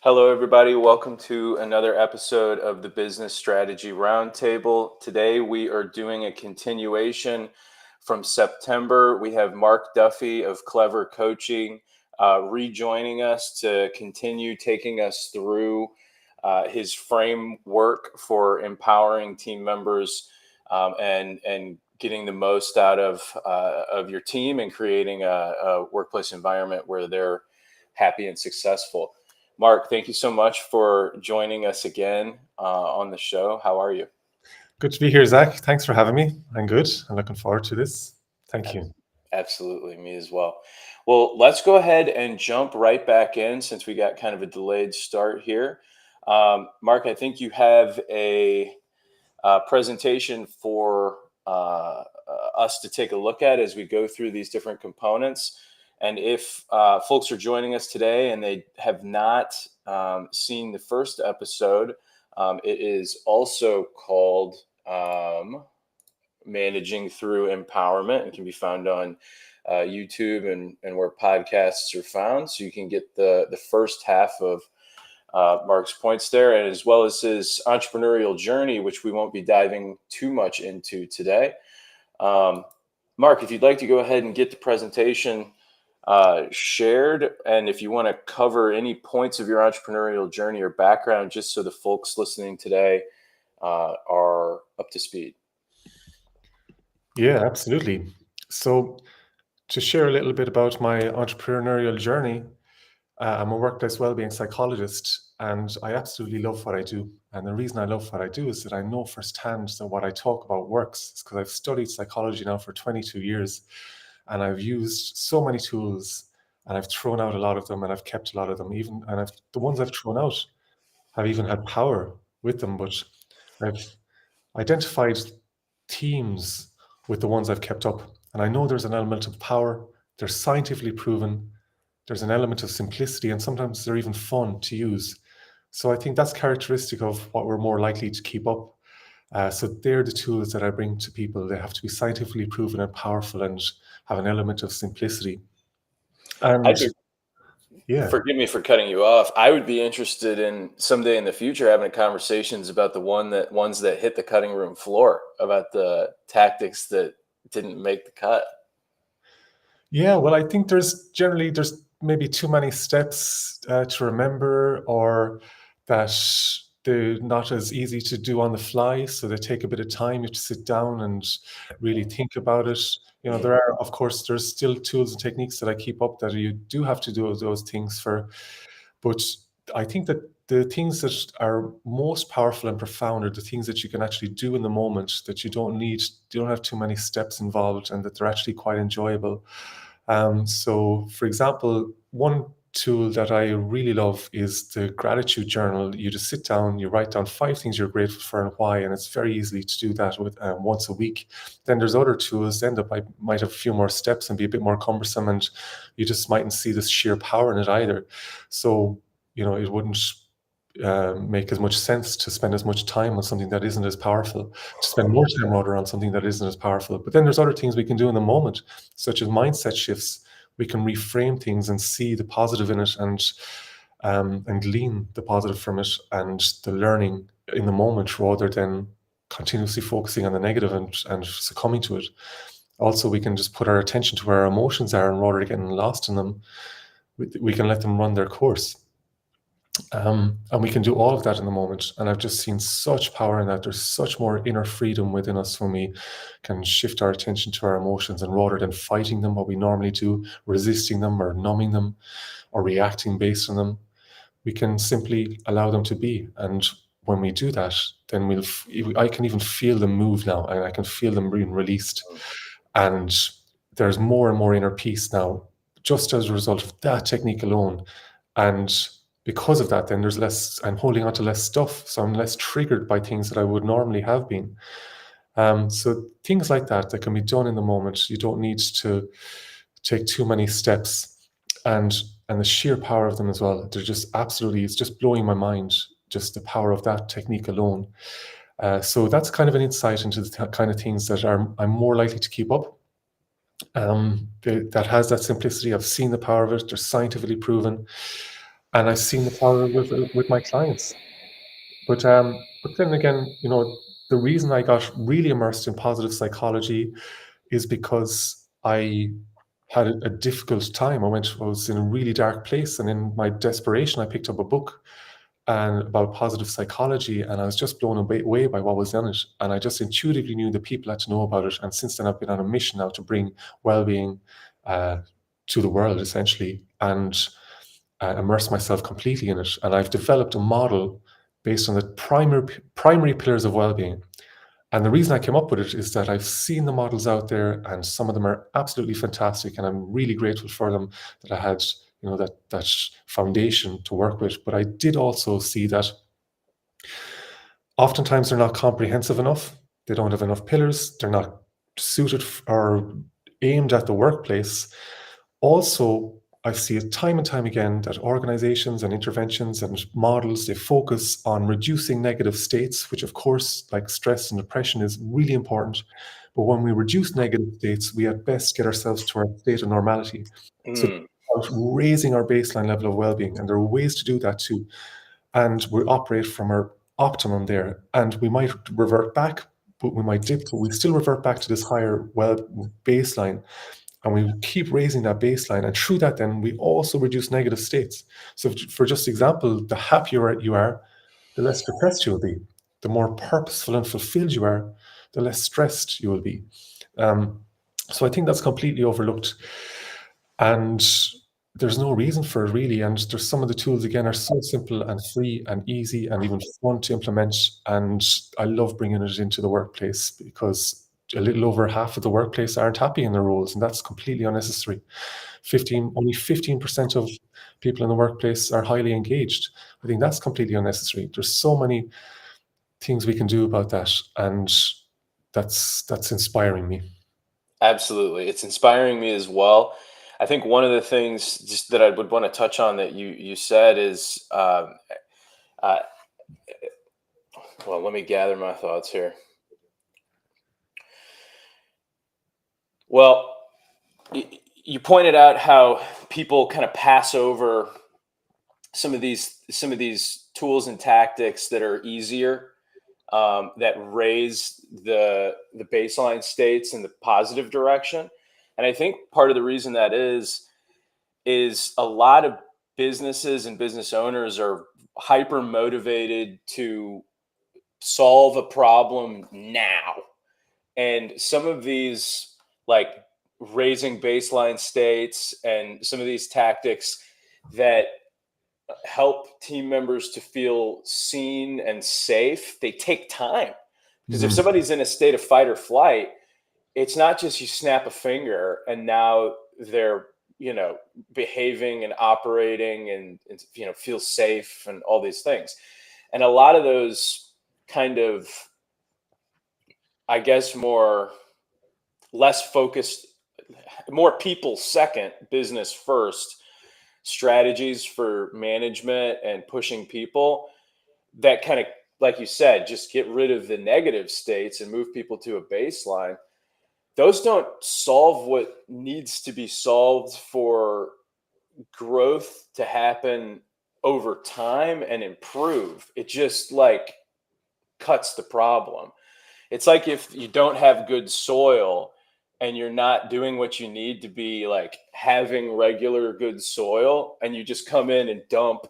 Hello, everybody. Welcome to another episode of the Business Strategy Roundtable. Today, we are doing a continuation from September. We have Mark Duffy of Clever Coaching rejoining us to continue taking us through his framework for empowering team members and getting the most out of your team and creating a workplace environment where they're happy and successful. Mark, thank you so much for joining us again on the show. How are you? Good to be here, Zach. Thanks for having me. I'm good. I'm looking forward to this. Thank you. Absolutely, me as well. Well, let's go ahead and jump right back in since we got kind of a delayed start here. Mark, I think you have a presentation for us to take a look at as we go through these different components. And if folks are joining us today and they have not seen the first episode, it is also called Managing Through Empowerment and can be found on YouTube and where podcasts are found. So you can get the first half of Mark's points there, and as well as his entrepreneurial journey, which we won't be diving too much into today. Mark, if you'd like to go ahead and get the presentation shared, and if you want to cover any points of your entrepreneurial journey or background, just so the folks listening today are up to speed. Yeah, absolutely. So, to share a little bit about my entrepreneurial journey, I'm a workplace wellbeing psychologist, and I absolutely love what I do. And the reason I love what I do is that I know firsthand that what I talk about works. It's because I've studied psychology now for 22 years, and I've used so many tools, and I've thrown out a lot of them, and I've kept a lot of them. The ones I've thrown out have even had power with them, but I've identified themes with the ones I've kept up. And I know there's an element of power, they're scientifically proven, there's an element of simplicity, and sometimes they're even fun to use. So I think that's characteristic of what we're more likely to keep up. So they're the tools that I bring to people. They have to be scientifically proven and powerful and have an element of simplicity. And yeah. Forgive me for cutting you off. I would be interested in someday in the future having conversations about the ones that hit the cutting room floor, about the tactics that didn't make the cut. Yeah, well, I think there's maybe too many steps to remember, or that they're not as easy to do on the fly. So they take a bit of time. You have to sit down and really think about it. There are, of course, there's still tools and techniques that I keep up that you do have to do those things for. But I think that the things that are most powerful and profound are the things that you can actually do in the moment, that you don't have too many steps involved, and that they're actually quite enjoyable. So, for example, one tool that I really love is the gratitude journal. You just sit down, you write down 5 things you're grateful for and why, and it's very easy to do that with once a week. Then there's other tools then that might have a few more steps and be a bit more cumbersome, and you just mightn't see the sheer power in it either. So, it wouldn't make as much sense to spend as much time on something that isn't as powerful, to spend more time rather on something that isn't as powerful. But then there's other things we can do in the moment, such as mindset shifts. We can reframe things and see the positive in it, and glean the positive from it and the learning in the moment, rather than continuously focusing on the negative and succumbing to it. Also, we can just put our attention to where our emotions are, and rather than getting lost in them, we can let them run their course. And we can do all of that in the moment. And I've just seen such power in that. There's such more inner freedom within us when we can shift our attention to our emotions, and rather than fighting them, what we normally do, resisting them or numbing them or reacting based on them, we can simply allow them to be. And when we do that, then I can even feel them move now, and I can feel them being released. And there's more and more inner peace now, just as a result of that technique alone. And because of that, then I'm holding on to less stuff, so I'm less triggered by things that I would normally have been. So things like that can be done in the moment. You don't need to take too many steps, and the sheer power of them as well. They're just absolutely, it's just blowing my mind, just the power of that technique alone. So that's kind of an insight into the kind of things that I'm more likely to keep up. That has that simplicity. I've seen the power of it. They're scientifically proven. and I've seen the power with my clients. But then again, the reason I got really immersed in positive psychology is because I had a difficult time. I was in a really dark place, and in my desperation, I picked up a book and about positive psychology, and I was just blown away by what was in it. And I just intuitively knew that people had to know about it. And since then, I've been on a mission now to bring well-being uh, to the world, essentially, and immerse myself completely in it. And I've developed a model based on the primary pillars of well-being. And the reason I came up with it is that I've seen the models out there, and some of them are absolutely fantastic, and I'm really grateful for them that I had, that foundation to work with. But I did also see that oftentimes they're not comprehensive enough. They don't have enough pillars. They're not suited or aimed at the workplace. Also, I see it time and time again that organizations and interventions and models, they focus on reducing negative states, which of course, like stress and depression, is really important. But when we reduce negative states, we at best get ourselves to our state of normality. So Mm. about raising our baseline level of well-being, and there are ways to do that too. And we operate from our optimum there, and we might revert back, but we might dip, but we still revert back to this higher baseline, and we keep raising that baseline. And through that, then we also reduce negative states. So, for just example, the happier you are, the less depressed you will be. The more purposeful and fulfilled you are, the less stressed you will be. Um, so I think that's completely overlooked, and there's no reason for it really. And there's some of the tools again are so simple and free and easy and even fun to implement. And I love bringing it into the workplace because a little over half of the workplace aren't happy in their roles, and that's completely unnecessary. Only 15% of people in the workplace are highly engaged. I think that's completely unnecessary. There's so many things we can do about that, and that's inspiring me. Absolutely. It's inspiring me as well. I think one of the things just that I would want to touch on that you said is, uh, well, let me gather my thoughts here. Well, you pointed out how people kind of pass over some of these tools and tactics that are easier, that raise the baseline states in the positive direction. And I think part of the reason that is a lot of businesses and business owners are hyper motivated to solve a problem now. And some of these, like raising baseline states and some of these tactics that help team members to feel seen and safe, they take time. Because if Mhm. somebody's in a state of fight or flight, it's not just you snap a finger and now they're, behaving and operating and feel safe and all these things. And a lot of those kind of, I guess, more less focused, more people second, business first strategies for management and pushing people that kind of, like you said, just get rid of the negative states and move people to a baseline. Those don't solve what needs to be solved for growth to happen over time and improve. It just like cuts the problem. It's like if you don't have good soil and you're not doing what you need to be like having regular good soil, and you just come in and dump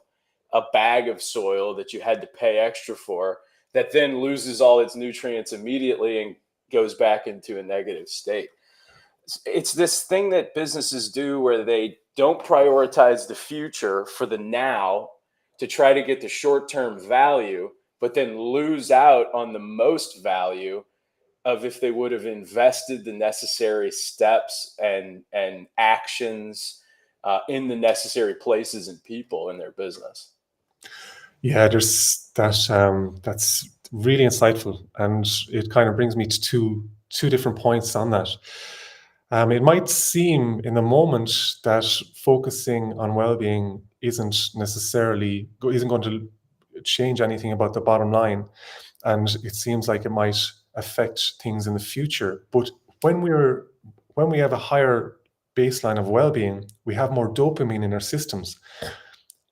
a bag of soil that you had to pay extra for, that then loses all its nutrients immediately and goes back into a negative state. It's this thing that businesses do where they don't prioritize the future for the now to try to get the short-term value, but then lose out on the most value of if they would have invested the necessary steps and actions in the necessary places and people in their business. Yeah, there's that. That's really insightful, and it kind of brings me to two different points on that. It might seem in the moment that focusing on well-being isn't going to change anything about the bottom line, and it seems like it might affect things in the future. But when we're when we have a higher baseline of well-being, we have more dopamine in our systems,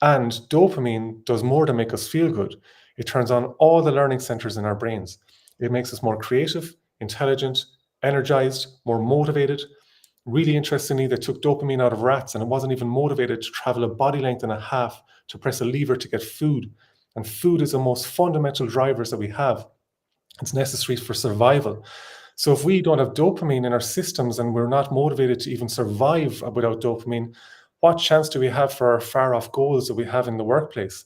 And dopamine does more than make us feel good. It turns on all the learning centers in our brains. It makes us more creative, intelligent, energized, more motivated. Really interestingly, they took dopamine out of rats and it wasn't even motivated to travel a body length and a half to press a lever to get food. And food is the most fundamental drivers that we have. It's necessary for survival. So if we don't have dopamine in our systems and we're not motivated to even survive without dopamine, what chance do we have for our far off goals that we have in the workplace?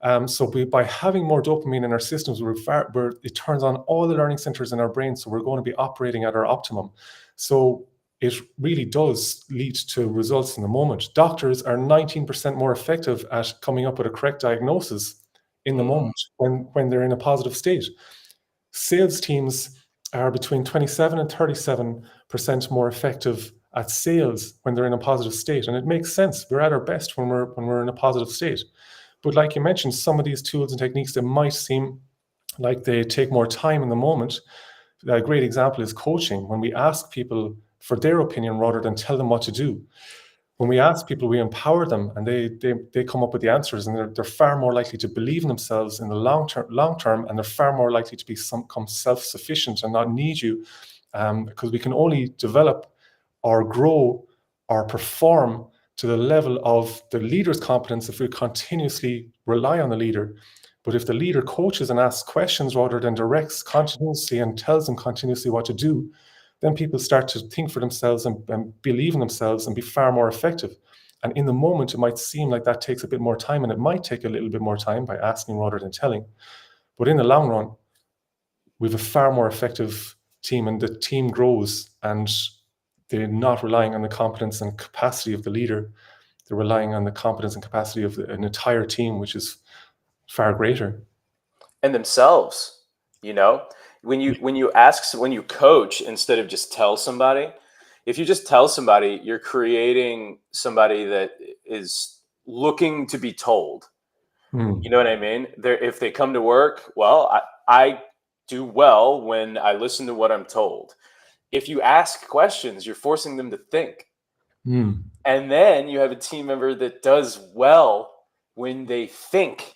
By having more dopamine in our systems, it turns on all the learning centers in our brain. So we're going to be operating at our optimum. So it really does lead to results in the moment. Doctors are 19% more effective at coming up with a correct diagnosis in the moment when they're in a positive state. Sales teams are between 27 and 37% more effective at sales when they're in a positive state. And it makes sense. We're at our best when we're in a positive state. But like you mentioned, some of these tools and techniques, they might seem like they take more time in the moment. A great example is coaching. When we ask people for their opinion rather than tell them what to do. When we ask people, we empower them and they come up with the answers, and they're far more likely to believe in themselves in the long term, and they're far more likely to become self-sufficient and not need you, because we can only develop or grow or perform to the level of the leader's competence if we continuously rely on the leader. But if the leader coaches and asks questions rather than directs continuously and tells them continuously what to do, then people start to think for themselves and believe in themselves and be far more effective. And in the moment, it might seem like that takes a bit more time, and it might take a little bit more time by asking rather than telling. But in the long run, we have a far more effective team, and the team grows, and they're not relying on the competence and capacity of the leader. They're relying on the competence and capacity of an entire team, which is far greater. And themselves, you know, when you coach instead of just tell somebody, if you just tell somebody, you're creating somebody that is looking to be told. You know what I mean? If they come to work, well, I do well when I listen to what I'm told. If you ask questions, you're forcing them to think. And then you have a team member that does well when they think.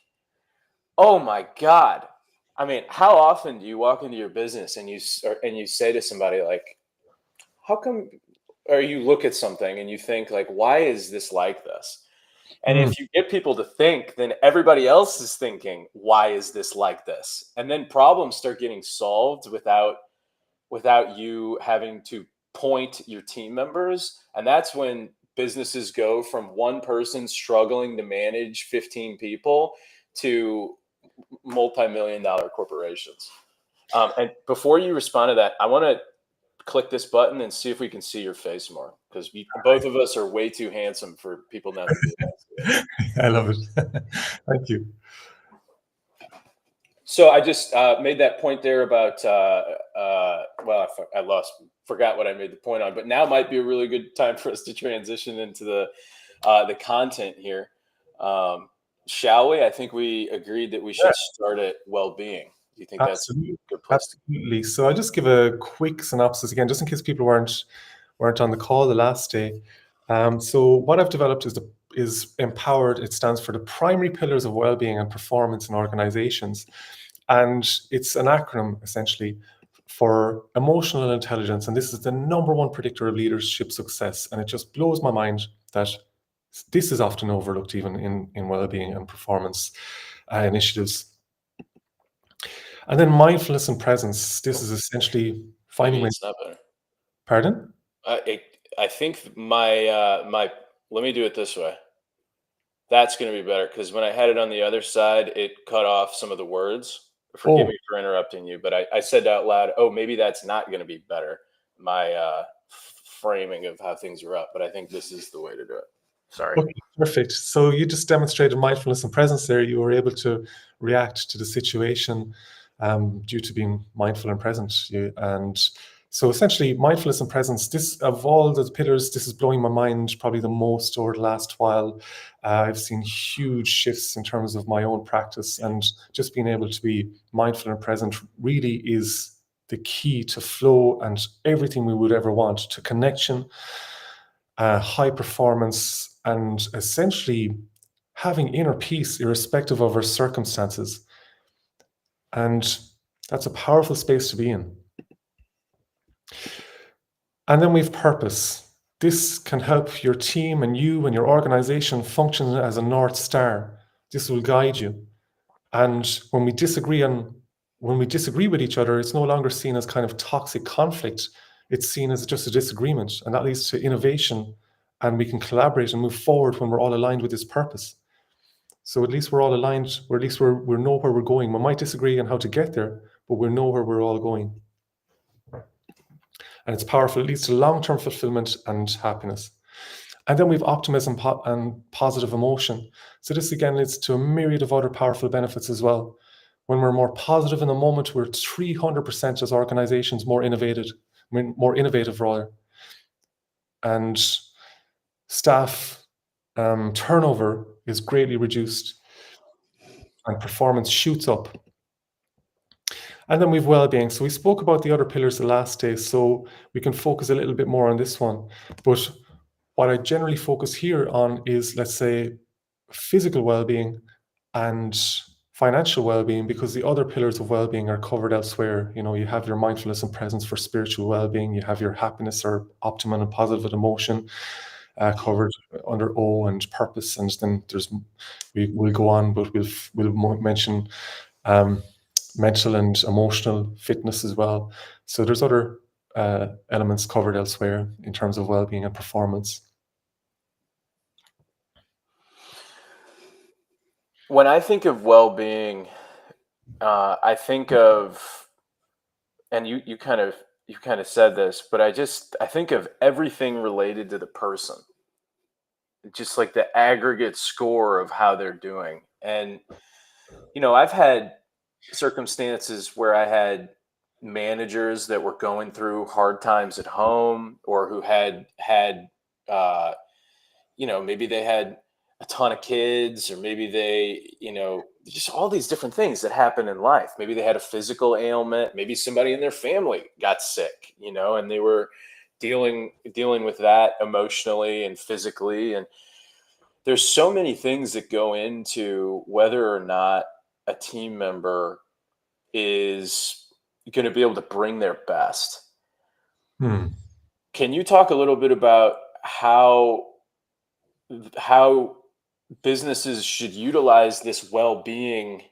Oh my God. I mean, how often do you walk into your business and you say to somebody like, how come, or you look at something and you think like, why is this like this? And if you get people to think, then everybody else is thinking, why is this like this? And then problems start getting solved without you having to point your team members. And that's when businesses go from one person struggling to manage 15 people to multi-million-dollar corporations. And before you respond to that, I want to click this button and see if we can see your face more, because both of us are way too handsome for people not to be able to see it. I love it. Thank you. So I just made that point there about forgot what I made the point on, but now might be a really good time for us to transition into the content here. Shall we? I think we agreed that we should start at well-being. Do you think that's a good place to go? Absolutely. So I'll just give a quick synopsis again, just in case people weren't on the call the last day. So what I've developed is Empowered. It stands for the primary pillars of well-being and performance in organizations. And it's an acronym essentially for emotional intelligence. And this is the number one predictor of leadership success. And it just blows my mind that this is often overlooked even in well-being and performance initiatives. And then mindfulness and presence. This is essentially finding Maybe it's not better. Pardon? I think my let me do it this way. That's going to be better, because when I had it on the other side, it cut off some of the words. Forgive me for interrupting you, but I said out loud, "Oh, maybe that's not going to be better." My framing of how things are up, but I think this is the way to do it. Sorry. Okay, perfect. So you just demonstrated mindfulness and presence there. You were able to react to the situation due to being mindful and present. And so essentially, mindfulness and presence, this of all the pillars, this is blowing my mind probably the most over the last while. I've seen huge shifts in terms of my own practice, and just being able to be mindful and present really is the key to flow and everything we would ever want, to connection, high performance, and essentially having inner peace irrespective of our circumstances. And that's a powerful space to be in. And then we've purpose. This can help your team and you and your organization function as a North Star. This will guide you. And when we disagree with each other, it's no longer seen as kind of toxic conflict. It's seen as just a disagreement, and that leads to innovation, and we can collaborate and move forward when we're all aligned with this purpose. So at least we're all aligned, or at least we know where we're going. We might disagree on how to get there, but we know where we're all going. And it's powerful. It leads to long-term fulfillment and happiness. And then we've optimism and positive emotion. So this again leads to a myriad of other powerful benefits as well. When we're more positive in the moment, we're 300% as organizations more innovative rather. And staff turnover is greatly reduced and performance shoots up. And then we've well-being. So we spoke about the other pillars the last day, so we can focus a little bit more on this one. But what I generally focus here on is, let's say, physical well-being and financial well-being, because the other pillars of well-being are covered elsewhere. You know, you have your mindfulness and presence for spiritual well-being, you have your happiness or optimum and positive emotion covered under O and purpose, and then we'll go on, but we'll mention mental and emotional fitness as well. So there's other elements covered elsewhere in terms of well-being and performance. When I think of well-being, I think of, and you kind of said this, but I think of everything related to the person, just like the aggregate score of how they're doing. And I've had circumstances where I had managers that were going through hard times at home, or who had maybe they had a ton of kids, or maybe they, just all these different things that happen in life. Maybe they had a physical ailment, maybe somebody in their family got sick, and they were dealing with that emotionally and physically. And there's so many things that go into whether or not a team member is going to be able to bring their best. Can you talk a little bit about how businesses should utilize this well-being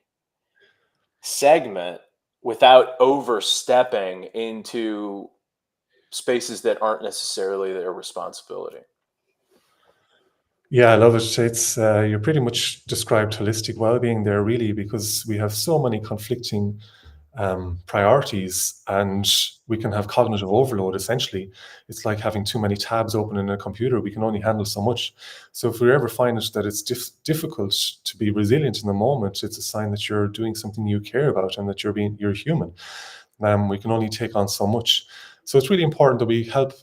segment without overstepping into spaces that aren't necessarily their responsibility? Yeah, I love it. It's you pretty much described holistic well-being there, really, because we have so many conflicting priorities, and we can have cognitive overload. Essentially, it's like having too many tabs open in a computer. We can only handle so much. So if we ever find it that it's difficult to be resilient in the moment, it's a sign that you're doing something you care about and that you're human. We can only take on so much. So it's really important that we help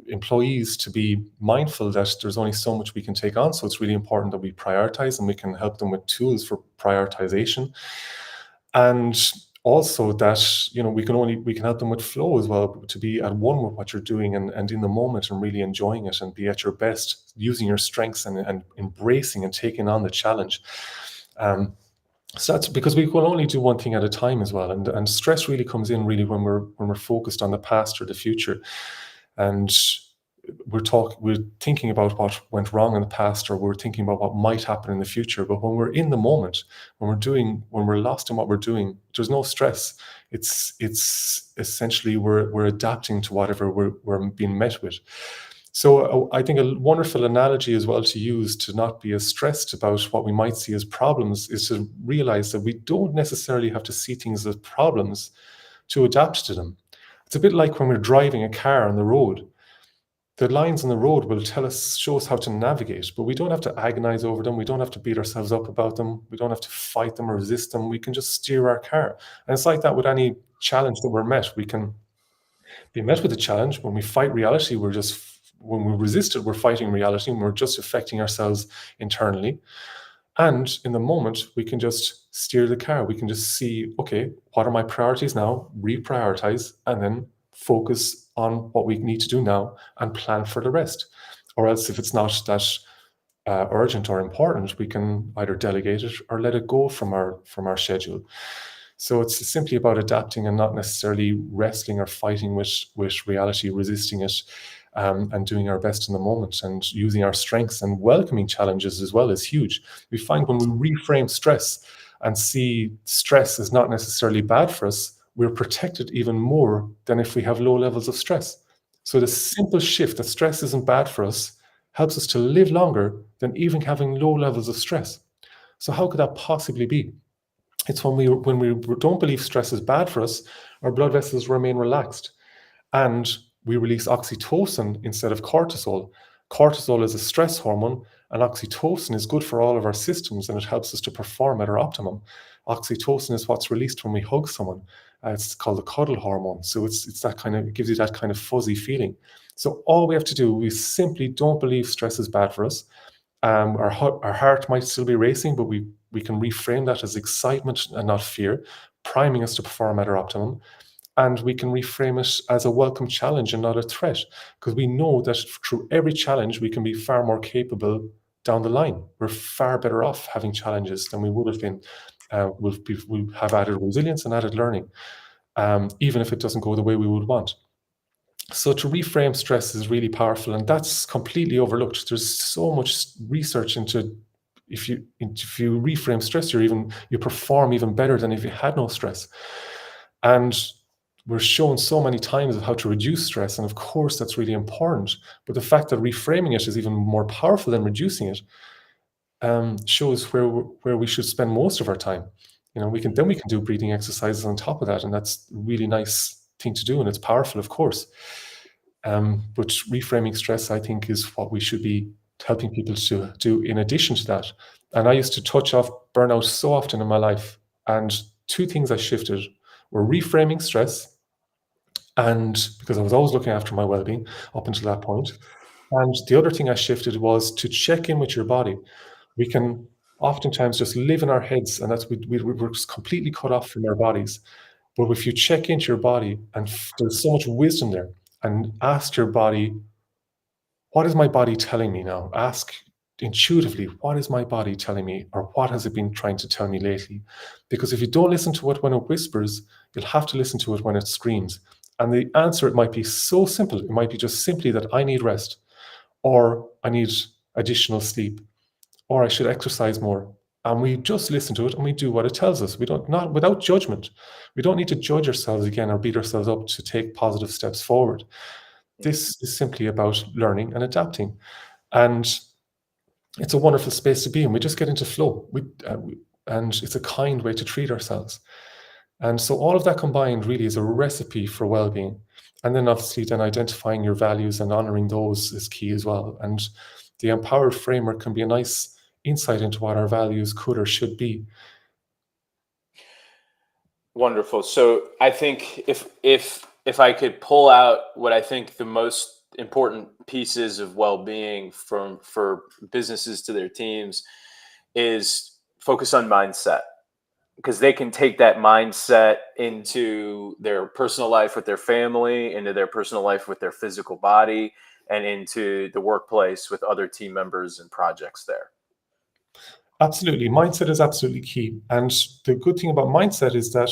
employees to be mindful that there's only so much we can take on. So it's really important that we prioritize, and we can help them with tools for prioritization. And also that, we can help them with flow as well, to be at one with what you're doing and in the moment and really enjoying it and be at your best, using your strengths and embracing and taking on the challenge. So that's because we will only do one thing at a time as well, and stress really comes in really when we're focused on the past or the future, and we're thinking about what went wrong in the past, or we're thinking about what might happen in the future. But when we're in the moment, when we're lost in what we're doing, there's no stress. It's essentially we're adapting to whatever we're being met with. So I think a wonderful analogy as well to use, to not be as stressed about what we might see as problems, is to realize that we don't necessarily have to see things as problems to adapt to them. It's a bit like when we're driving a car on the road. The lines on the road will show us how to navigate, but we don't have to agonize over them. We don't have to beat ourselves up about them. We don't have to fight them or resist them. We can just steer our car. And it's like that with any challenge that we're met. We can be met with a challenge. When we fight reality, when we resist it, we're fighting reality, and we're just affecting ourselves internally. And in the moment, we can just steer the car. We can just see, okay, what are my priorities now? Reprioritize, and then focus on what we need to do now and plan for the rest. Or else, if it's not that urgent or important, we can either delegate it or let it go from our schedule. So it's simply about adapting and not necessarily wrestling or fighting with reality, resisting it, and doing our best in the moment and using our strengths and welcoming challenges as well is huge. We find when we reframe stress and see stress as not necessarily bad for us, we're protected even more than if we have low levels of stress. So the simple shift that stress isn't bad for us helps us to live longer than even having low levels of stress. So how could that possibly be? It's when we don't believe stress is bad for us, our blood vessels remain relaxed and we release oxytocin instead of cortisol. Cortisol is a stress hormone, and oxytocin is good for all of our systems and it helps us to perform at our optimum. Oxytocin is what's released when we hug someone. It's called the cuddle hormone. So it's that kind of, it gives you that kind of fuzzy feeling. So all we have to do, we simply don't believe stress is bad for us. Our heart might still be racing, but we can reframe that as excitement and not fear, priming us to perform at our optimum. And we can reframe it as a welcome challenge and not a threat, because we know that through every challenge, we can be far more capable down the line. We're far better off having challenges than we would have been. We'll have added resilience and added learning, even if it doesn't go the way we would want. So to reframe stress is really powerful, and that's completely overlooked. There's so much research into if you reframe stress, you perform even better than if you had no stress. And we're shown so many times of how to reduce stress, and of course that's really important. But the fact that reframing it is even more powerful than reducing it shows where we should spend most of our time. We can do breathing exercises on top of that, and that's a really nice thing to do, and it's powerful, of course. But reframing stress, I think, is what we should be helping people to do in addition to that. And I used to touch off burnout so often in my life, and two things I shifted were reframing stress, and because I was always looking after my well-being up until that point. And the other thing I shifted was to check in with your body. We can oftentimes just live in our heads, and we're just completely cut off from our bodies. But if you check into your body, and there's so much wisdom there, and ask your body, what is my body telling me now? Ask intuitively, what is my body telling me, or what has it been trying to tell me lately? Because if you don't listen to it when it whispers, you'll have to listen to it when it screams. And the answer, it might be so simple. It might be just simply that I need rest, or I need additional sleep, or I should exercise more. And we just listen to it and we do what it tells us. We don't, not without judgment. We don't need to judge ourselves again or beat ourselves up to take positive steps forward. This is simply about learning and adapting. And it's a wonderful space to be in. We just get into flow. And it's a kind way to treat ourselves. And so all of that combined really is a recipe for well-being. And then obviously then identifying your values and honoring those is key as well. And the empowered framework can be a nice insight into what our values could or should be. Wonderful. So I think if I could pull out what I think the most important pieces of well-being for businesses to their teams is focus on mindset, because they can take that mindset into their personal life with their family, into their personal life with their physical body, and into the workplace with other team members and projects there. Absolutely. Mindset is absolutely key. And the good thing about mindset is that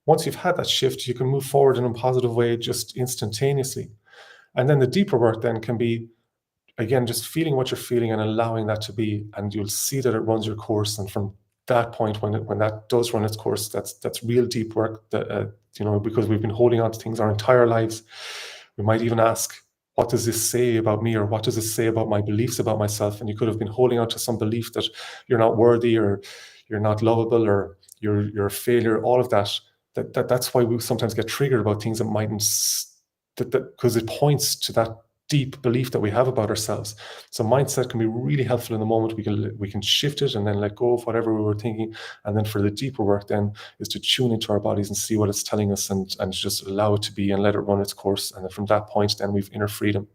once you've had that shift, you can move forward in a positive way just instantaneously. And then the deeper work then can be, again, just feeling what you're feeling and allowing that to be, and you'll see that it runs your course. And from that point, when that does run its course, that's real deep work. That because we've been holding on to things our entire lives, we might even ask, what does this say about me, or what does it say about my beliefs about myself? And you could have been holding on to some belief that you're not worthy, or you're not lovable, or you're a failure. All of that. That's why we sometimes get triggered about things that mightn't, that because it points to that deep belief that we have about ourselves. So mindset can be really helpful in the moment. We can shift it and then let go of whatever we were thinking. And then for the deeper work then is to tune into our bodies and see what it's telling us, and just allow it to be and let it run its course. And then from that point, then we've inner freedom.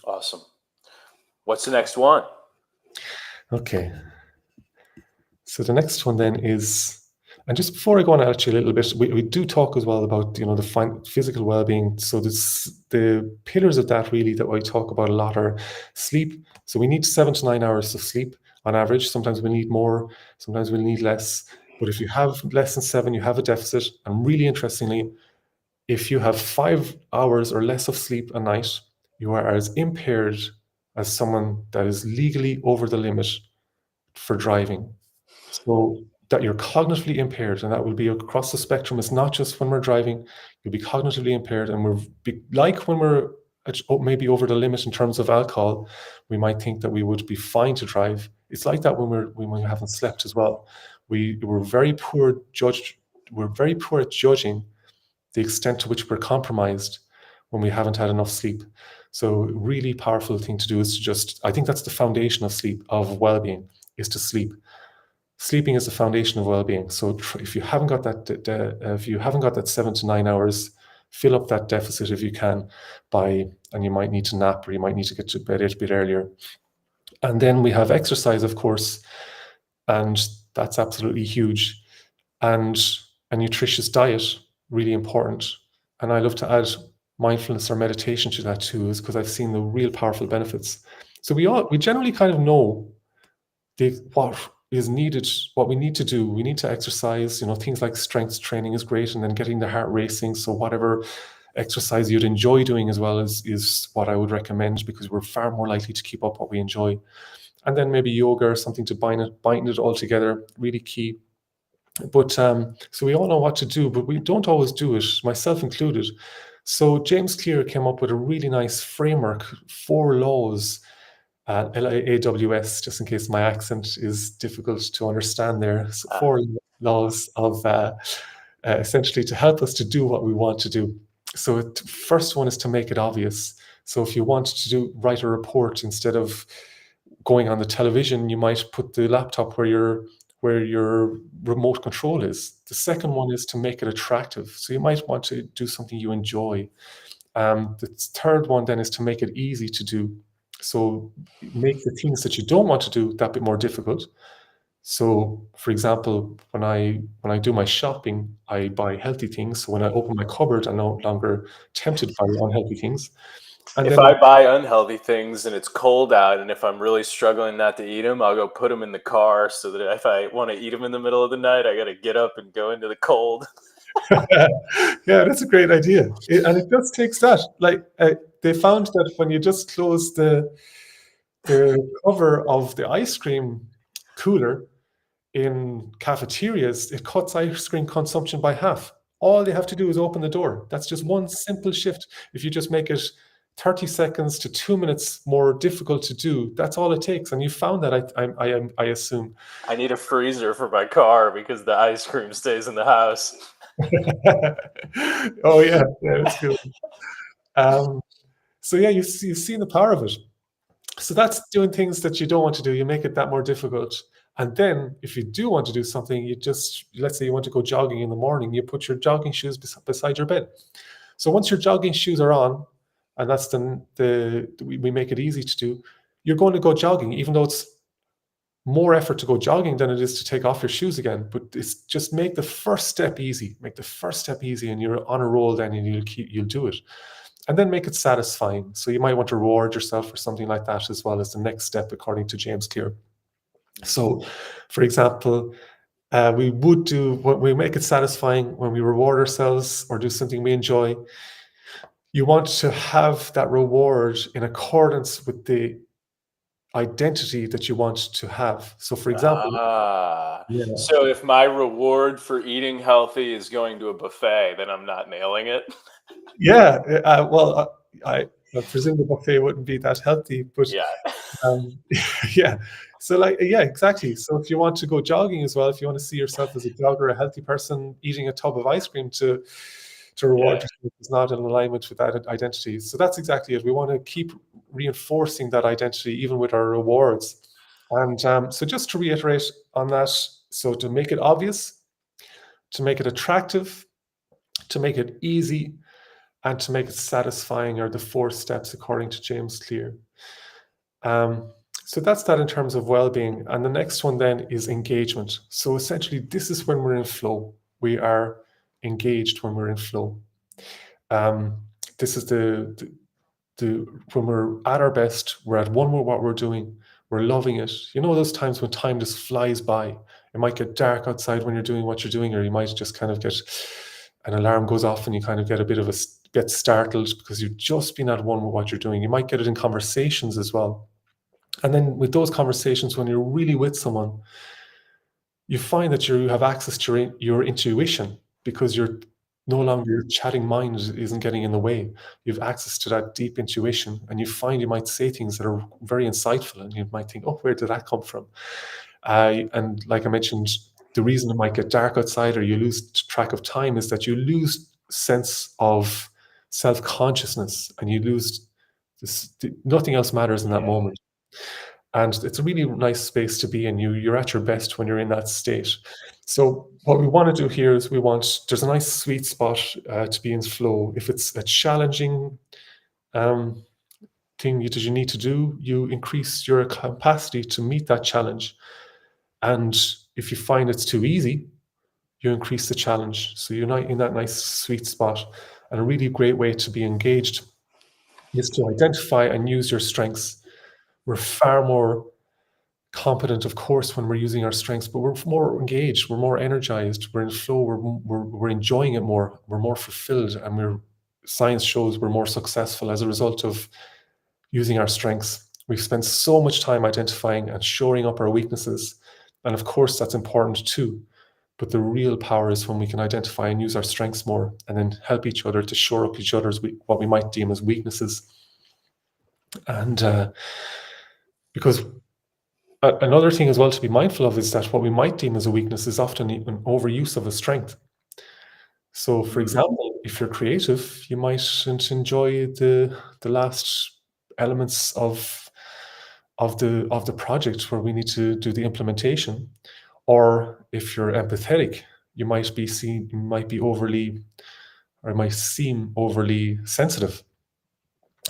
Awesome. What's the next one? Okay. So the next one then is And just before I go on actually a little bit, we do talk as well about, the physical well-being. So the pillars of that really that I talk about a lot are sleep. So we need 7 to 9 hours of sleep on average. Sometimes we need more, sometimes we need less. But if you have less than 7, you have a deficit. And really interestingly, if you have 5 hours or less of sleep a night, you are as impaired as someone that is legally over the limit for driving. So that you're cognitively impaired, and that will be across the spectrum. It's not just when we're driving, you'll be cognitively impaired, and like when we're maybe over the limit in terms of alcohol, we might think that we would be fine to drive. It's like that when we haven't slept as well. We're very poor judged. We're very poor at judging the extent to which we're compromised when we haven't had enough sleep. So really powerful thing to do is to just, I think that's the foundation of sleep, of well-being, is to sleep. Sleeping is the foundation of well-being. So if you haven't got that 7 to 9 hours, fill up that deficit if you can and you might need to nap, or you might need to get to bed a bit earlier. And then we have exercise, of course, and that's absolutely huge. And a nutritious diet, really important. And I love to add mindfulness or meditation to that too, is because I've seen the real powerful benefits. So we generally kind of know what is needed, what we need to do. We need to exercise, things like strength training is great, and then getting the heart racing. So whatever exercise you'd enjoy doing as well is what I would recommend, because we're far more likely to keep up what we enjoy. And then maybe yoga or something to bind it all together, really key. But so we all know what to do, but we don't always do it, myself included. So James Clear came up with a really nice framework, 4 laws, LAWS, just in case my accent is difficult to understand there. So 4 laws of essentially to help us to do what we want to do. So first one is to make it obvious. So if you want to write a report, instead of going on the television, you might put the laptop where your remote control is. The second one is to make it attractive. So you might want to do something you enjoy. The third one then is to make it easy to do. So make the things that you don't want to do that bit more difficult. So, for example, when I do my shopping, I buy healthy things. So when I open my cupboard, I'm no longer tempted by unhealthy things. And If then, I buy unhealthy things and it's cold out, and if I'm really struggling not to eat them, I'll go put them in the car, so that if I want to eat them in the middle of the night, I got to get up and go into the cold. yeah, that's a great idea. And it just takes that. Like they found that when you just close the cover of the ice cream cooler in cafeterias, it cuts ice cream consumption by half. All they have to do is open the door. That's just one simple shift. If you just make it 30 seconds to 2 minutes more difficult to do, that's all it takes. And you found that, I assume. I need a freezer for my car because the ice cream stays in the house. Oh yeah, that's good. Um, so yeah, you've seen the power of it. So that's doing things that you don't want to do. You make it that more difficult. And then if you do want to do something, let's say you want to go jogging in the morning, you put your jogging shoes beside your bed. So once your jogging shoes are on, and that's we make it easy to do, you're going to go jogging, even though it's more effort to go jogging than it is to take off your shoes again. But it's just make the first step easy. Make the first step easy, and you're on a roll then, and you'll do it. And then make it satisfying. So you might want to reward yourself for something like that as well, as the next step, according to James Clear. So, for example, we make it satisfying when we reward ourselves or do something we enjoy. You want to have that reward in accordance with the identity that you want to have. So, for example, yeah, So if my reward for eating healthy is going to a buffet, then I'm not nailing it. yeah. Well, I presume the buffet wouldn't be that healthy, but Yeah. yeah. So yeah, exactly. So if you want to go jogging as well, if you want to see yourself as a jogger, a healthy person, eating a tub of ice cream to reward Yeah. yourself is not in alignment with that identity. So that's exactly it. We want to keep reinforcing that identity even with our rewards. And so just to reiterate on that, so to make it obvious, to make it attractive, to make it easy, and to make it satisfying are the 4 steps according to James Clear. So that's that in terms of well-being. And the next one then is engagement. So essentially, this is when we're in flow. We are engaged when we're in flow. Um, this is the when we're at our best, we're at one with what we're doing, we're loving it. You know those times when time just flies by. It might get dark outside when you're doing what you're doing, or you might just kind of get an alarm goes off and you kind of get a bit of a get startled because you've just been at one with what you're doing. You might get it in conversations as well. And then with those conversations, when you're really with someone, you find that you have access to your intuition because you're no longer your chatting mind isn't getting in the way. You have access to that deep intuition, and you find you might say things that are very insightful, and you might think, "Oh, where did that come from?" And like I mentioned, the reason it might get dark outside or you lose track of time is that you lose sense of self consciousness, and you lose this. Nothing else matters in that Yeah. moment. And it's a really nice space to be in. You're at your best when you're in that state. So what we want to do here is there's a nice sweet spot to be in flow. If it's a challenging um, thing that you need to do, you increase your capacity to meet that challenge. And if you find it's too easy, you increase the challenge. So you're not in that nice sweet spot. And a really great way to be engaged is to identify and use your strengths. We're far more competent, of course, when we're using our strengths, but we're more engaged, we're more energized, we're in flow, we're enjoying it more, we're more fulfilled, and science shows we're more successful as a result of using our strengths. We've spent so much time identifying and shoring up our weaknesses, and of course that's important too. But the real power is when we can identify and use our strengths more, and then help each other to shore up each other's what we might deem as weaknesses. And because another thing as well to be mindful of is that what we might deem as a weakness is often an overuse of a strength. So, for Mm, example, if you're creative, you mightn't enjoy the last elements of the project where we need to do the implementation. Or if you're empathetic, you might be overly, or it might seem overly sensitive.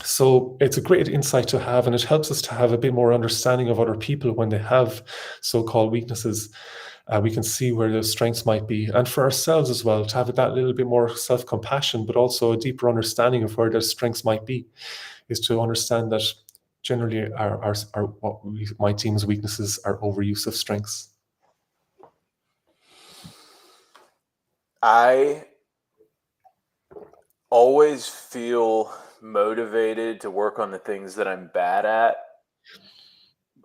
So it's a great insight to have, and it helps us to have a bit more understanding of other people when they have so-called weaknesses. We can see where their strengths might be, and for ourselves as well, to have that little bit more self-compassion, but also a deeper understanding of where their strengths might be, is to understand that generally our what we might deem as weaknesses are overuse of strengths. I always feel motivated to work on the things that I'm bad at.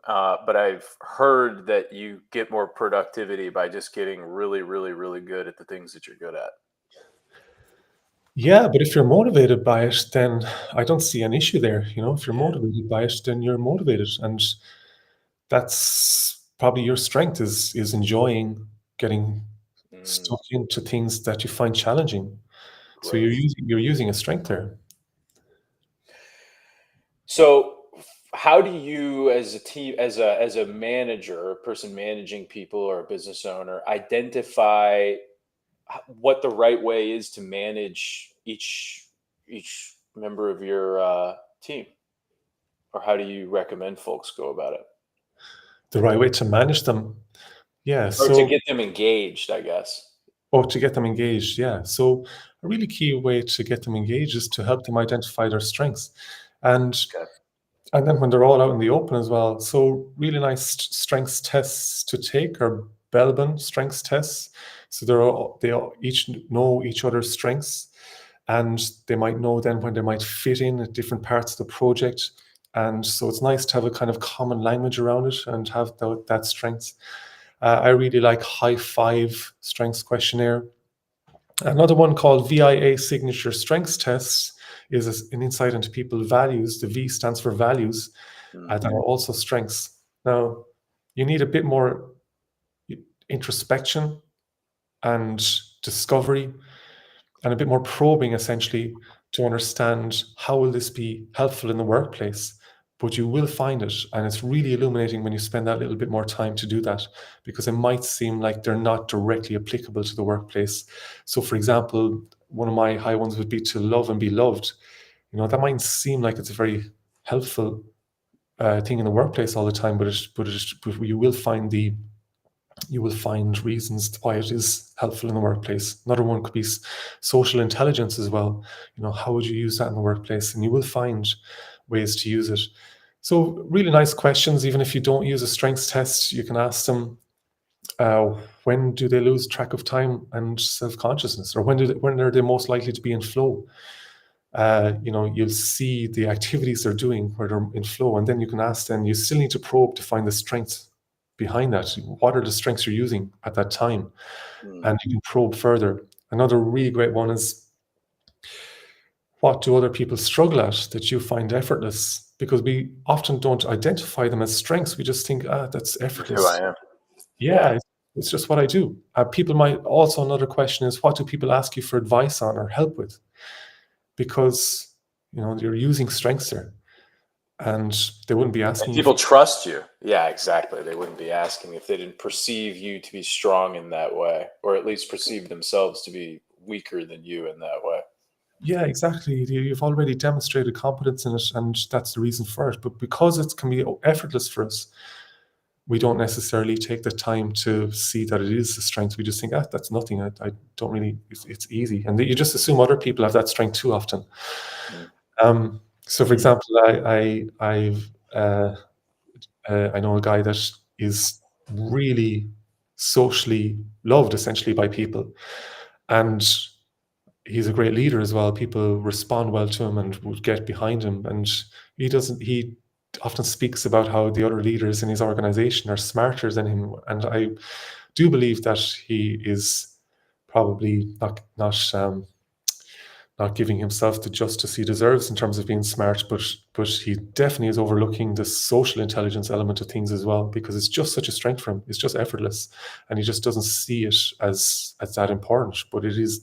But I've heard that you get more productivity by just getting really, really, really good at the things that you're good at. Yeah, but if you're motivated by it, then I don't see an issue there. If you're motivated by it, then you're motivated, and that's probably your strength is enjoying getting Mm, stuck into things that you find challenging. So great. you're using a strength there. So, how do you, as a team, as a manager, a person managing people or a business owner, identify what the right way is to manage each member of your team, or how do you recommend folks go about it, The right way to manage them. Yeah. or to So, get them engaged? I guess. or to get them engaged. Yeah. So a really key way to get them engaged is to help them identify their strengths. And Okay. and then when they're all out in the open as well. So really nice strengths tests to take are Belbin strengths tests. So they all each know each other's strengths, and they might know then when they might fit in at different parts of the project. And so it's nice to have a kind of common language around it and have that strengths. I really like High Five Strengths Questionnaire. Another one called VIA Signature Strengths Tests is an insight into people values. The V stands for values Mm, that are also strengths. Now, you need a bit more introspection and discovery and a bit more probing, essentially, to understand how will this be helpful in the workplace. But you will find it, and it's really illuminating when you spend that little bit more time to do that, because it might seem like they're not directly applicable to the workplace. So, for example, one of my high ones would be to love and be loved. That might seem like it's a very helpful thing in the workplace all the time, but you will find reasons why it is helpful in the workplace. Another one could be social intelligence as well. How would you use that in the workplace? And you will find ways to use it. So really nice questions. Even if you don't use a strengths test, you can ask them, when do they lose track of time and self-consciousness, or when are they most likely to be in flow? You'll see the activities they're doing where they're in flow, and then you can ask them. You still need to probe to find the strengths behind that. What are the strengths you're using at that time? And you can probe further. Another really great one is, what do other people struggle at that you find effortless? Because we often don't identify them as strengths. We just think, that's effortless. Who I am. Yeah, it's just what I do. People might also, another question is, what do people ask you for advice on or help with? Because you're using strengths there, and they wouldn't be asking. And people trust you. Yeah, exactly. They wouldn't be asking if they didn't perceive you to be strong in that way, or at least perceive themselves to be weaker than you in that way. Yeah, exactly. You've already demonstrated competence in it, and that's the reason for it. But because it can be effortless for us, we don't necessarily take the time to see that it is a strength. We just think, that's nothing. I don't really, it's easy. And you just assume other people have that strength too often. So for example, I know a guy that is really socially loved essentially by people. And he's a great leader as well. People respond well to him and would get behind him. And he often speaks about how the other leaders in his organization are smarter than him. And I do believe that he is probably not giving himself the justice he deserves in terms of being smart, but he definitely is overlooking the social intelligence element of things as well, because it's just such a strength for him. It's just effortless, and he just doesn't see it as that important. But it's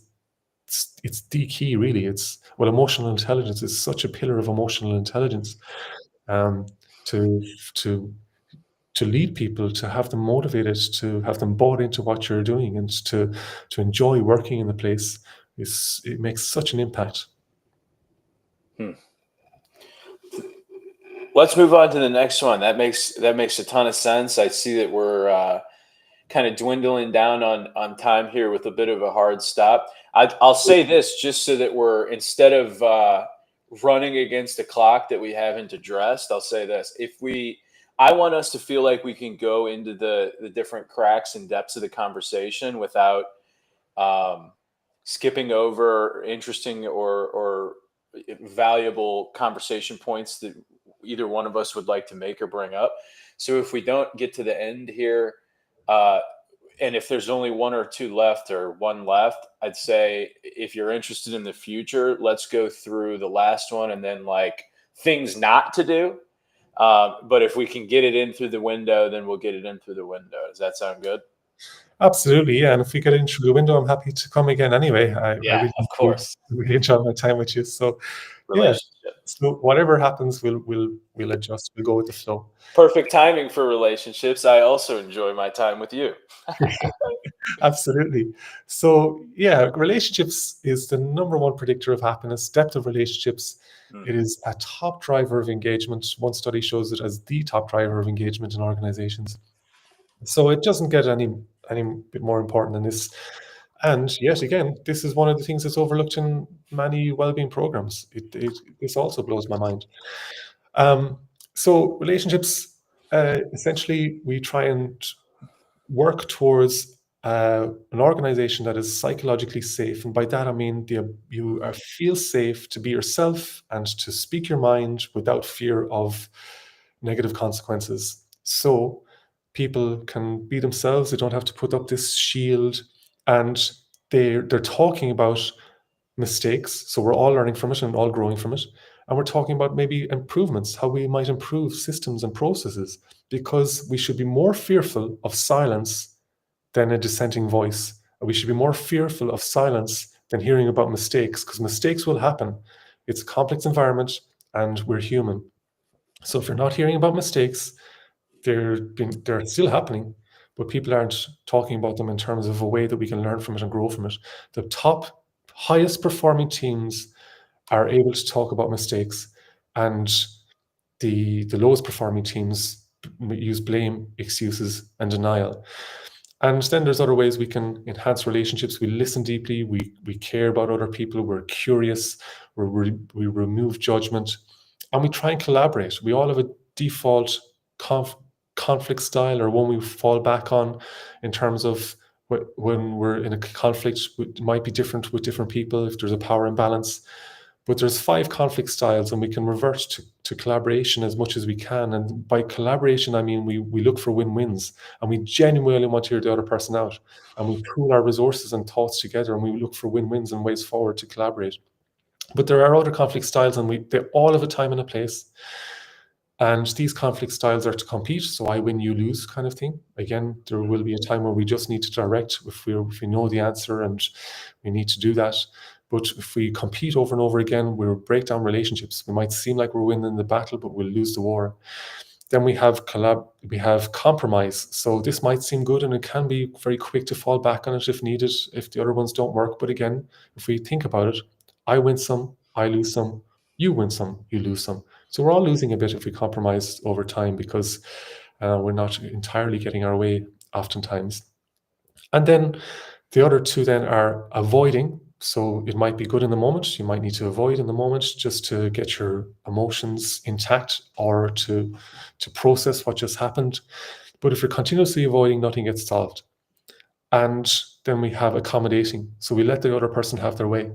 the key, really. Emotional intelligence is such a pillar of emotional intelligence, to lead people, to have them motivated, to have them bought into what you're doing, and to enjoy working in the place. It makes such an impact. Let's move on to the next one. That makes a ton of sense. I see that we're kind of dwindling down on time here with a bit of a hard stop. I'll say this just so that we're, instead of running against a clock that we haven't addressed, I'll say this. I want us to feel like we can go into the different cracks and depths of the conversation without skipping over interesting or valuable conversation points that either one of us would like to make or bring up. So if we don't get to the end here, and if there's only one or two left or one left, I'd say if you're interested in the future, let's go through the last one and then like things not to do. But if we can get it in through the window, then we'll get it in through the window. Does that sound good? Absolutely, yeah. And if we get in through the window, I'm happy to come again anyway. I of course. really enjoy my time with you. So Relationship. So whatever happens, we'll adjust. We'll go with the flow. Perfect timing for relationships. I also enjoy my time with you. Absolutely. So relationships is the number one predictor of happiness. Depth of relationships. It is a top driver of engagement. One study shows it as the top driver of engagement in organizations. So it doesn't get any bit more important than this. And yet again, this is one of the things that's overlooked in many well-being programs. This also blows my mind. So relationships, essentially, we try and work towards an organization that is psychologically safe. And by that, I mean you feel safe to be yourself and to speak your mind without fear of negative consequences. So people can be themselves. They don't have to put up this shield, and they're talking about mistakes. So we're all learning from it and all growing from it. And we're talking about maybe improvements, how we might improve systems and processes, because we should be more fearful of silence than a dissenting voice. We should be more fearful of silence than hearing about mistakes, because mistakes will happen. It's a complex environment and we're human. So if you're not hearing about mistakes, they're still happening, but people aren't talking about them in terms of a way that we can learn from it and grow from it. The top, highest performing teams are able to talk about mistakes, and the lowest performing teams use blame, excuses, and denial. And then there's other ways we can enhance relationships. We listen deeply. We care about other people. We're curious. We remove judgment, and we try and collaborate. We all have a default conflict style, or one we fall back on, in terms of when we're in a conflict. It might be different with different people if there's a power imbalance. But there's 5 conflict styles, and we can revert to collaboration as much as we can. And by collaboration, I mean we look for win-wins, and we genuinely want to hear the other person out. And we pool our resources and thoughts together, and we look for win-wins and ways forward to collaborate. But there are other conflict styles, and they all have a time and a place. And these conflict styles are to compete, so I win, you lose kind of thing. Again, there will be a time where we just need to direct if we know the answer, and we need to do that. But if we compete over and over again, we'll break down relationships. We might seem like we're winning the battle, but we'll lose the war. Then we have compromise. So this might seem good, and it can be very quick to fall back on it if needed, if the other ones don't work. But again, if we think about it, I win some, I lose some, you win some, you lose some. So we're all losing a bit if we compromise over time, because we're not entirely getting our way oftentimes. And then the other 2 then are avoiding. So it might be good in the moment. You might need to avoid in the moment just to get your emotions intact, or to process what just happened. But if you're continuously avoiding, nothing gets solved. And then we have accommodating. So we let the other person have their way.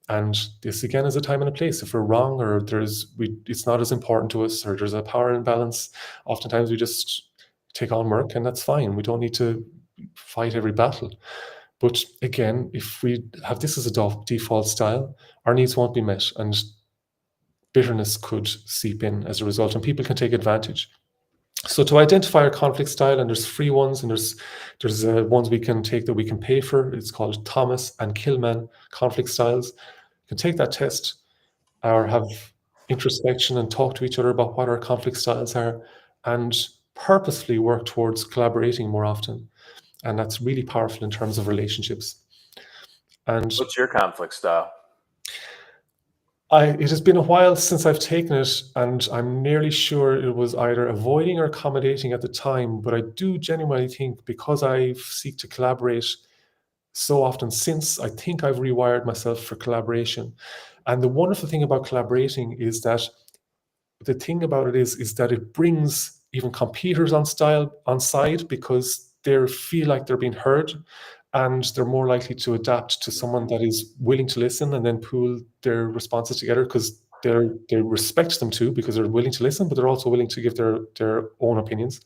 And this again is a time and a place. If we're wrong, or it's not as important to us, or there's a power imbalance, oftentimes we just take on work, and that's fine. We don't need to fight every battle. But again, if we have this as a default style, our needs won't be met, and bitterness could seep in as a result, and people can take advantage. So to identify our conflict style, and there's free ones, and there's ones we can take that we can pay for. It's called Thomas and Killman conflict styles. You can take that test, or have introspection and talk to each other about what our conflict styles are, and purposefully work towards collaborating more often. And that's really powerful in terms of relationships. And What's your conflict style? it has been a while since I've taken it, and I'm nearly sure it was either avoiding or accommodating at the time. But I do genuinely think, because I seek to collaborate so often since, I think I've rewired myself for collaboration. And the wonderful thing about collaborating is that the thing about it is that it brings even competitors on side, because they feel like they're being heard, and they're more likely to adapt to someone that is willing to listen, and then pool their responses together, because they respect them too, because they're willing to listen, but they're also willing to give their own opinions.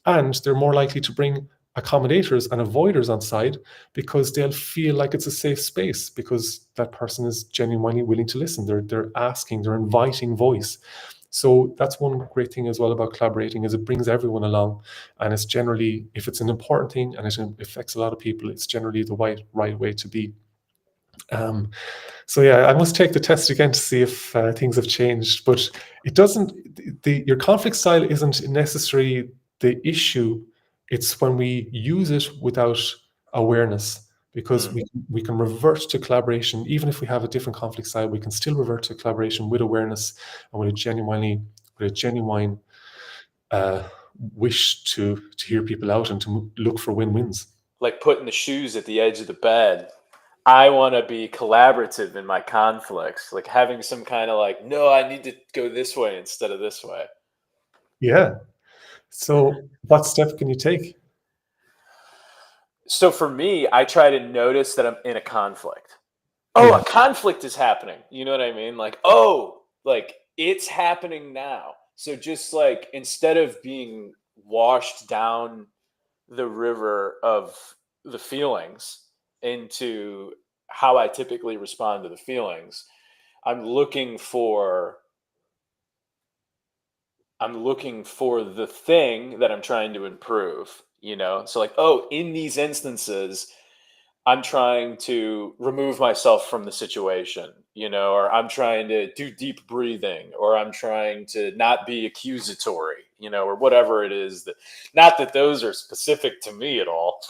And they're more likely to bring accommodators and avoiders on side, because they'll feel like it's a safe space, because that person is genuinely willing to listen. They're asking, they're inviting voice. So that's one great thing as well about collaborating, is it brings everyone along. And it's generally, if it's an important thing and it affects a lot of people, it's generally the right way to be. So yeah, I must take the test again to see if things have changed. But it doesn't. Your conflict style isn't necessarily the issue. It's when we use it without awareness, because we can revert to collaboration. Even if we have a different conflict style, we can still revert to collaboration with awareness, and with a genuine wish to hear people out, and to look for win-wins. Like putting the shoes at the edge of the bed. I want to be collaborative in my conflicts, like having some kind of like, no, I need to go this way instead of this way. Yeah. So what step can you take? So for me, I try to notice that I'm in a conflict. Oh, Yeah. a conflict is happening. You know what I mean? Like, oh, like it's happening now. So just like instead of being washed down the river of the feelings into how I typically respond to the feelings, I'm looking for the thing that I'm trying to improve, you know? So like, oh, in these instances, I'm trying to remove myself from the situation, you know, or I'm trying to do deep breathing, or I'm trying to not be accusatory, you know, or whatever it is that, not that those are specific to me at all.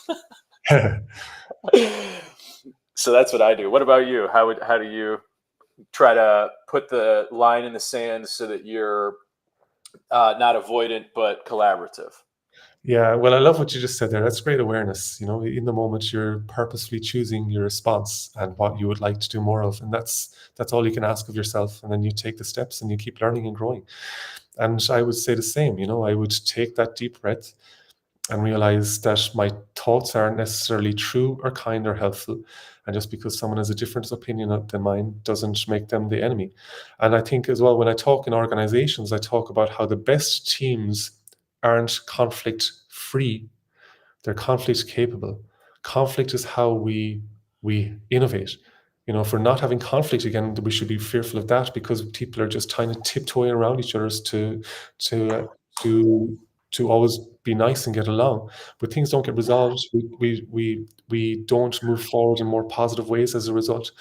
So that's what I do. What about you? How do you try to put the line in the sand so that you're Not avoidant, but collaborative. Yeah, well, I love what you just said there. That's great awareness. You know, in the moment, you're purposefully choosing your response and what you would like to do more of, and that's all you can ask of yourself. And then you take the steps and you keep learning and growing. And I would say the same. You know, I would take that deep breath and realize that my thoughts aren't necessarily true or kind or helpful. And just because someone has a different opinion than mine doesn't make them the enemy. And I think as well, when I talk in organizations, I talk about how the best teams aren't conflict free, they're conflict capable. Conflict is how we innovate. You know, if we're not having conflict again, we should be fearful of that because people are just trying to tiptoeing around each other's to to to always be nice and get along. But things don't get resolved. We don't move forward in more positive ways as a result.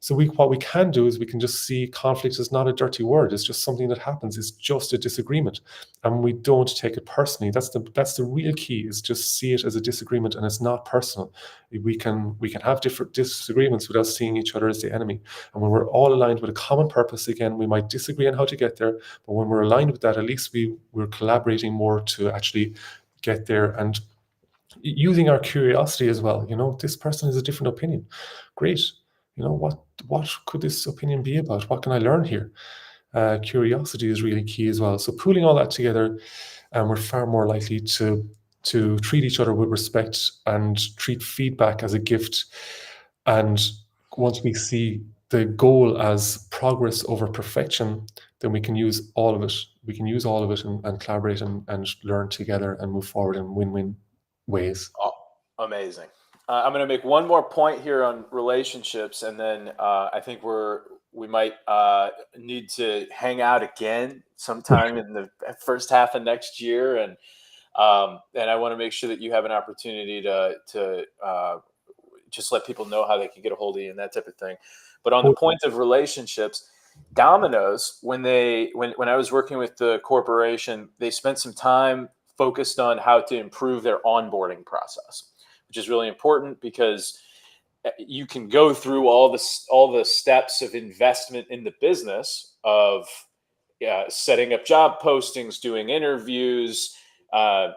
So what we can do is we can just see conflict as not a dirty word. It's just something that happens. It's just a disagreement, and we don't take it personally. That's the real key. Is just see it as a disagreement, and it's not personal. We can have different disagreements without seeing each other as the enemy. And when we're all aligned with a common purpose, again, we might disagree on how to get there, but when we're aligned with that, at least we're collaborating more to actually get there and using our curiosity as well. You know, this person has a different opinion. Great. You know, what could this opinion be about? What can I learn here? Curiosity is really key as well. So pooling all that together, we're far more likely to treat each other with respect and treat feedback as a gift. And once we see the goal as progress over perfection, then we can use all of it. We can use all of it and collaborate and learn together and move forward in win-win ways. Oh, amazing. I'm going to make one more point here on relationships, and then I think we might need to hang out again sometime in the first half of next year, and I want to make sure that you have an opportunity to just let people know how they can get a hold of you and that type of thing. But on the point of relationships, Domino's, when I was working with the corporation, they spent some time focused on how to improve their onboarding process, which is really important because you can go through all the steps of investment in the business of setting up job postings, doing interviews,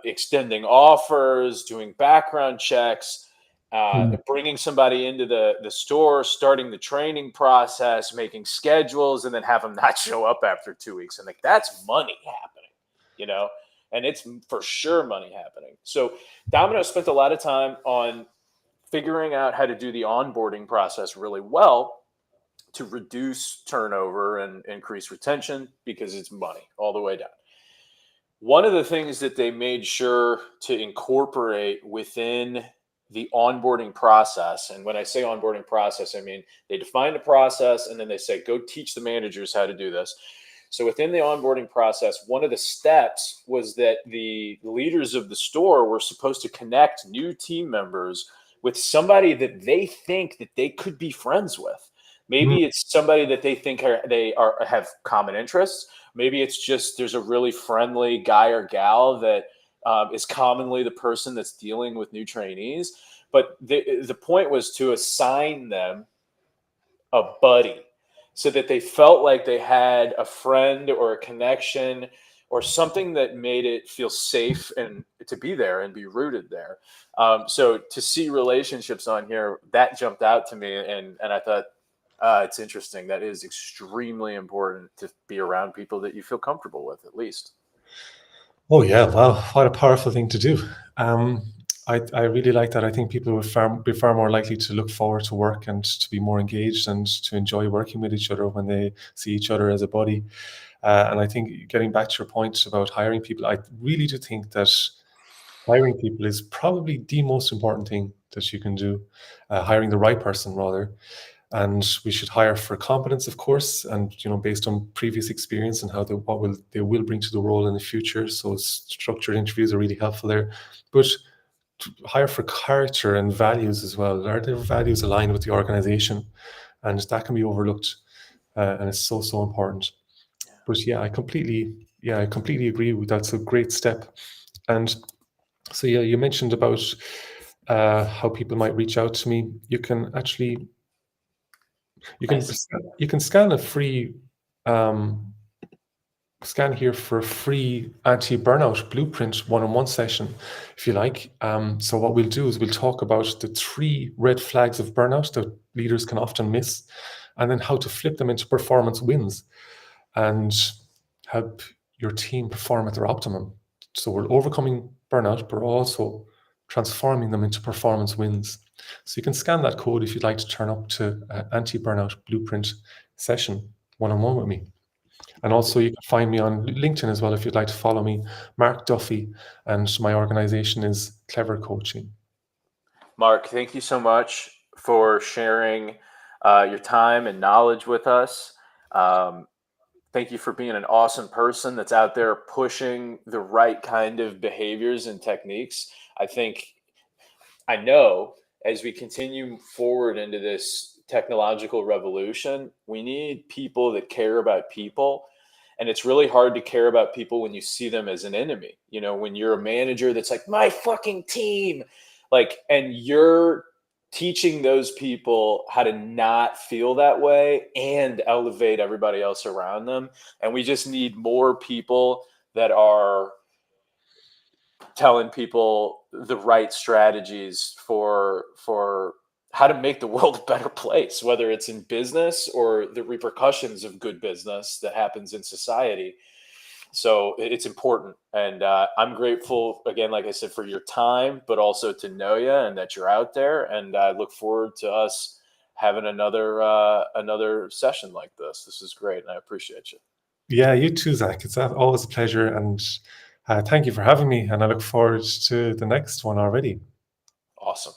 extending offers, doing background checks, Mm. bringing somebody into the store, starting the training process, making schedules, and then have them not show up after 2 weeks. And like that's money happening, you know, and it's for sure money happening. So Domino spent a lot of time on figuring out how to do the onboarding process really well to reduce turnover and increase retention because it's money all the way down. One of the things that they made sure to incorporate within the onboarding process, and when I say onboarding process, I mean they define the process and then they say, go teach the managers how to do this. So within the onboarding process, one of the steps was that the leaders of the store were supposed to connect new team members with somebody that they think that they could be friends with. Mm. Maybe it's somebody that they think have common interests. Maybe it's just there's a really friendly guy or gal that is commonly the person that's dealing with new trainees. But the point was to assign them a buddy so that they felt like they had a friend or a connection or something that made it feel safe and to be there and be rooted there. So to see relationships on here, that jumped out to me, and I thought it's interesting. That is extremely important to be around people that you feel comfortable with, at least. Oh yeah, wow, what a powerful thing to do. Um, I really like that. I think people would be far more likely to look forward to work and to be more engaged and to enjoy working with each other when they see each other as a body. And I think getting back to your point about hiring people, I really do think that hiring people is probably the most important thing that you can do. Hiring the right person, rather. And we should hire for competence, of course, and based on previous experience and how they will bring to the role in the future. So structured interviews are really helpful there. But to hire for character and values as well. Are their values aligned with the organization? And that can be overlooked, and it's so important. But yeah, I completely agree with that's a great step. And so yeah, you mentioned about how people might reach out to me. You can actually you can Nice. you can scan a free um, scan here for a free anti-burnout blueprint one-on-one session, if you like. So what we'll do is we'll talk about the 3 red flags of burnout that leaders can often miss, and then how to flip them into performance wins and help your team perform at their optimum. So we're overcoming burnout, but we're also transforming them into performance wins. So you can scan that code if you'd like to turn up to an anti-burnout blueprint session one-on-one with me. And also you can find me on LinkedIn as well if you'd like to follow me, Mark Duffy, and my organization is Clever Coaching. Mark, thank you so much for sharing your time and knowledge with us. Thank you for being an awesome person that's out there pushing the right kind of behaviors and techniques. I know as we continue forward into this technological revolution, we need people that care about people. And it's really hard to care about people when you see them as an enemy. You know, when you're a manager that's like, my fucking team, like, and you're teaching those people how to not feel that way and elevate everybody else around them. And we just need more people that are telling people the right strategies for how to make the world a better place, whether it's in business or the repercussions of good business that happens in society. So it's important, and I'm grateful again, like I said, for your time, but also to know you and that you're out there. And I look forward to us having another session like this. This is great, and I appreciate you. Yeah, you too, Zach. It's always a pleasure. And thank you for having me. And I look forward to the next one already. Awesome.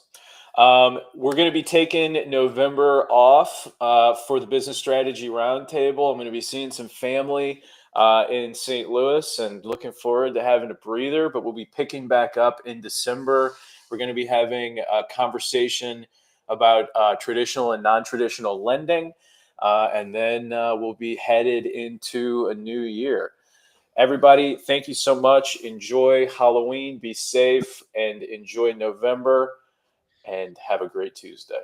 We're going to be taking November off for the Business Strategy Roundtable. I'm going to be seeing some family in St. Louis and looking forward to having a breather, but we'll be picking back up in December. We're going to be having a conversation about traditional and non-traditional lending, and then we'll be headed into a new year. Everybody, thank you so much. Enjoy Halloween, be safe, and enjoy November, and have a great Tuesday.